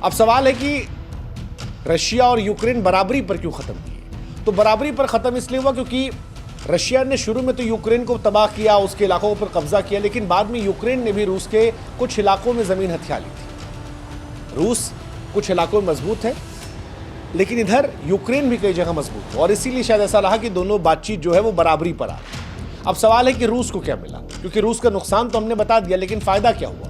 अब सवाल है कि रशिया और यूक्रेन बराबरी पर क्यों खत्म किए? तो बराबरी पर खत्म इसलिए हुआ क्योंकि रशिया ने शुरू में तो यूक्रेन को तबाह किया, उसके इलाकों पर कब्जा किया, लेकिन बाद में यूक्रेन ने भी रूस के कुछ इलाकों में जमीन हथिया ली थी। रूस कुछ इलाकों में मजबूत है, लेकिन इधर यूक्रेन भी कई जगह मजबूत है और इसीलिए शायद ऐसा रहा कि दोनों बातचीत जो है वो बराबरी पर आ रही। अब सवाल है कि रूस को क्या मिला, क्योंकि रूस का नुकसान तो हमने बता दिया, लेकिन फायदा क्या हुआ?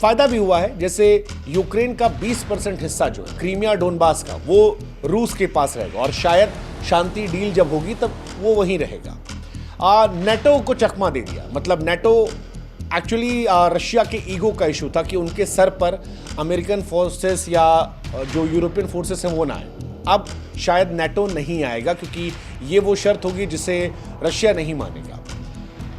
फायदा भी हुआ है। जैसे यूक्रेन का 20% हिस्सा जो है क्रीमिया डोनबास का, वो रूस के पास रहेगा और शायद शांति डील जब होगी तब वो वहीं रहेगा। नेटो को चकमा दे दिया, मतलब नेटो एक्चुअली रशिया के ईगो का इशू था कि उनके सर पर अमेरिकन फोर्सेस या जो यूरोपियन फोर्सेस हैं वो ना आए। अब शायद नेटो नहीं आएगा क्योंकि ये वो शर्त होगी जिसे रशिया नहीं मानेगा।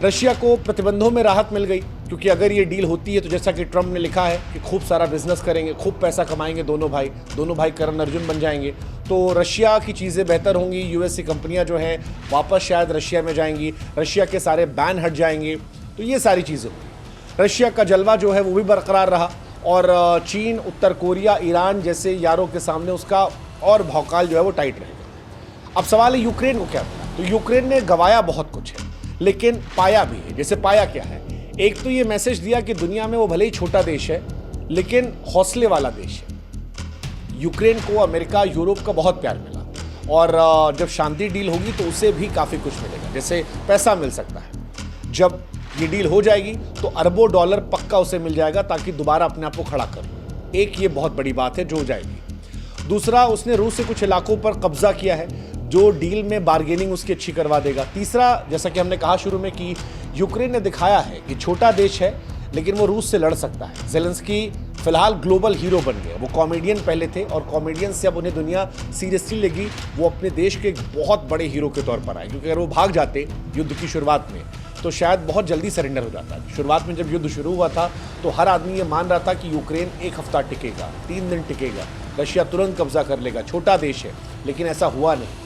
रशिया को प्रतिबंधों में राहत मिल गई क्योंकि अगर ये डील होती है तो जैसा कि ट्रम्प ने लिखा है कि खूब सारा बिजनेस करेंगे, खूब पैसा कमाएंगे दोनों भाई करण अर्जुन बन जाएंगे, तो रशिया की चीज़ें बेहतर होंगी। यूएस की कंपनियां जो हैं वापस शायद रशिया में जाएंगी, रशिया के सारे बैन हट जाएंगे, तो ये सारी चीज़ें होंगी। रशिया का जलवा जो है वो भी बरकरार रहा और चीन, उत्तर कोरिया, ईरान जैसे यारों के सामने उसका और भौकाल जो है वो टाइट रहेगा। अब सवाल है यूक्रेन को क्या मिला? तो यूक्रेन ने गंवाया बहुत कुछ है, लेकिन पाया भी है। जैसे पाया क्या है? एक तो ये मैसेज दिया कि दुनिया में वो भले ही छोटा देश है लेकिन हौसले वाला देश है। यूक्रेन को अमेरिका, यूरोप का बहुत प्यार मिला और जब शांति डील होगी तो उसे भी काफ़ी कुछ मिलेगा, जैसे पैसा मिल सकता है। जब ये डील हो जाएगी तो अरबों डॉलर पक्का उसे मिल जाएगा ताकि दोबारा अपने आप को खड़ा कर लो। एक ये बहुत बड़ी बात है जो हो जाएगी। दूसरा, उसने रूस से कुछ इलाकों पर कब्जा किया है जो डील में बार्गेनिंग उसकी अच्छी करवा देगा। तीसरा, जैसा कि हमने कहा शुरू में कि यूक्रेन ने दिखाया है कि छोटा देश है लेकिन वो रूस से लड़ सकता है। ज़ेलेंस्की फिलहाल ग्लोबल हीरो बन गए। वो कॉमेडियन पहले थे और कॉमेडियन से अब उन्हें दुनिया सीरियसली लेगी। वो अपने देश के एक बहुत बड़े हीरो के तौर पर आए, क्योंकि अगर वो भाग जाते युद्ध की शुरुआत में तो शायद बहुत जल्दी सरेंडर हो जाता है। शुरुआत में जब युद्ध शुरू हुआ था तो हर आदमी ये मान रहा था कि यूक्रेन 1 हफ्ता टिकेगा, 3 दिन टिकेगा, रशिया तुरंत कब्जा कर लेगा, छोटा देश है, लेकिन ऐसा हुआ नहीं।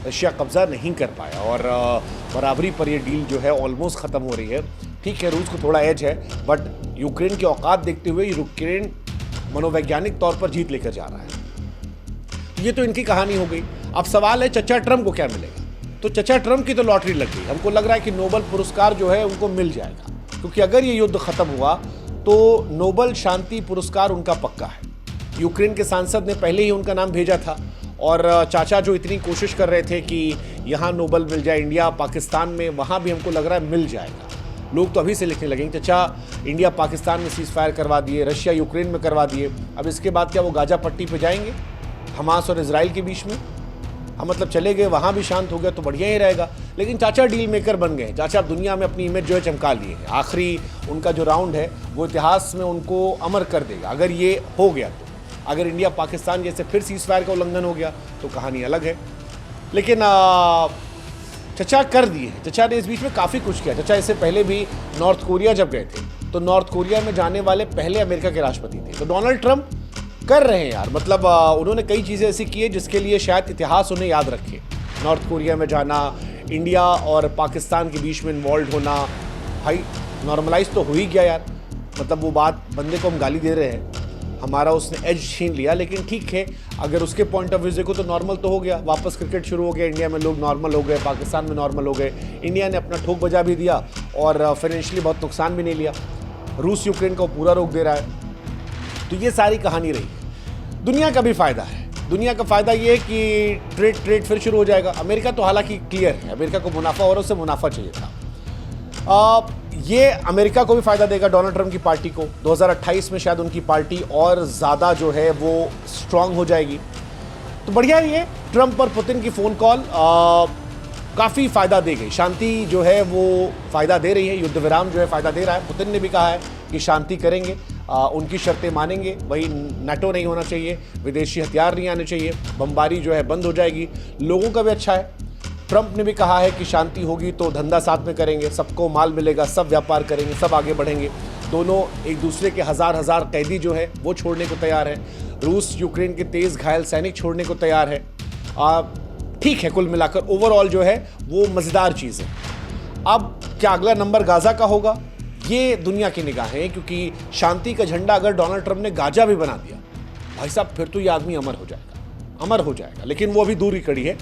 रशिया कब्जा नहीं कर पाया और बराबरी पर ये डील जो है ऑलमोस्ट ख़त्म हो रही है। ठीक है, रूस को थोड़ा एज है, बट यूक्रेन की औकात देखते हुए यूक्रेन मनोवैज्ञानिक तौर पर जीत लेकर जा रहा है। ये तो इनकी कहानी हो गई। अब सवाल है चचा ट्रम्प को क्या मिलेगा? तो चचा ट्रम्प की तो लॉटरी लग गई। हमको लग रहा है कि नोबल पुरस्कार जो है उनको मिल जाएगा, क्योंकि अगर ये युद्ध ख़त्म हुआ तो नोबल शांति पुरस्कार उनका पक्का है। यूक्रेन के सांसद ने पहले ही उनका नाम भेजा था और चाचा जो इतनी कोशिश कर रहे थे कि यहाँ नोबल मिल जाए, इंडिया पाकिस्तान में, वहाँ भी हमको लग रहा है मिल जाएगा। लोग तो अभी से लिखने लगेंगे चाचा इंडिया पाकिस्तान में सीज़ फायर करवा दिए, रशिया यूक्रेन में करवा दिए, अब इसके बाद क्या वो गाजा पट्टी पे जाएंगे हमास और इजराइल के बीच में? हम मतलब चले गए, वहाँ भी शांत हो गया तो बढ़िया ही रहेगा। लेकिन चाचा डील मेकर बन गए। चाचा अब दुनिया में अपनी इमेज जो है चमका लिए हैं। आखिरी उनका जो राउंड है वो इतिहास में उनको अमर कर देगा अगर ये हो गया तो। अगर इंडिया पाकिस्तान जैसे फिर सीज़ फायर का उल्लंघन हो गया तो कहानी अलग है। लेकिन चचा कर दिए। चचा ने इस बीच में काफ़ी कुछ किया। चचा इससे पहले भी नॉर्थ कोरिया जब गए थे तो नॉर्थ कोरिया में जाने वाले पहले अमेरिका के राष्ट्रपति थे। तो डोनाल्ड ट्रंप कर रहे हैं यार, मतलब उन्होंने कई चीज़ें ऐसी की है जिसके लिए शायद इतिहास उन्हें याद रखे। नॉर्थ कोरिया में जाना, इंडिया और पाकिस्तान के बीच में इन्वॉल्व होना, भाई नॉर्मलाइज तो हो ही गया यार। मतलब वो बात, बंदे को हम गाली दे रहे हैं, हमारा उसने एज छीन लिया, लेकिन ठीक है, अगर उसके पॉइंट ऑफ व्यू देखो तो नॉर्मल तो हो गया। वापस क्रिकेट शुरू हो गया, इंडिया में लोग नॉर्मल हो गए, पाकिस्तान में नॉर्मल हो गए। इंडिया ने अपना ठोक बजा भी दिया और फाइनेंशियली बहुत नुकसान भी नहीं लिया। रूस यूक्रेन को पूरा रोक दे रहा है। तो ये सारी कहानी रही। दुनिया का भी फ़ायदा है। दुनिया का फ़ायदा ये है कि ट्रेड फिर शुरू हो जाएगा। अमेरिका तो हालांकि क्लियर है, अमेरिका को मुनाफा और उससे मुनाफा चाहिए था। ये अमेरिका को भी फ़ायदा देगा, डोनाल्ड ट्रंप की पार्टी को। 2028 में शायद उनकी पार्टी और ज़्यादा जो है वो स्ट्रांग हो जाएगी। तो बढ़िया ही है। ट्रंप और पुतिन की फ़ोन कॉल काफ़ी फ़ायदा दे गई। शांति जो है वो फ़ायदा दे रही है, युद्ध विराम जो है फ़ायदा दे रहा है। पुतिन ने भी कहा है कि शांति करेंगे, उनकी शर्तें मानेंगे। वही नाटो नहीं होना चाहिए, विदेशी हथियार नहीं आने चाहिए, बमबारी जो है बंद हो जाएगी। लोगों का भी अच्छा है। ट्रंप ने भी कहा है कि शांति होगी तो धंधा साथ में करेंगे, सबको माल मिलेगा, सब व्यापार करेंगे, सब आगे बढ़ेंगे। दोनों एक दूसरे के हज़ार कैदी जो है वो छोड़ने को तैयार है। रूस यूक्रेन के 23 घायल सैनिक छोड़ने को तैयार है। ठीक है, कुल मिलाकर ओवरऑल जो है वो मज़ेदार चीज़ है। अब क्या अगला नंबर गाज़ा का होगा, ये दुनिया की निगाहें हैं, क्योंकि शांति का झंडा अगर डोनाल्ड ट्रंप ने गाजा भी बना दिया भाई साहब फिर तो ये आदमी अमर हो जाएगा, अमर हो जाएगा। लेकिन वो अभी दूर ही खड़ी है।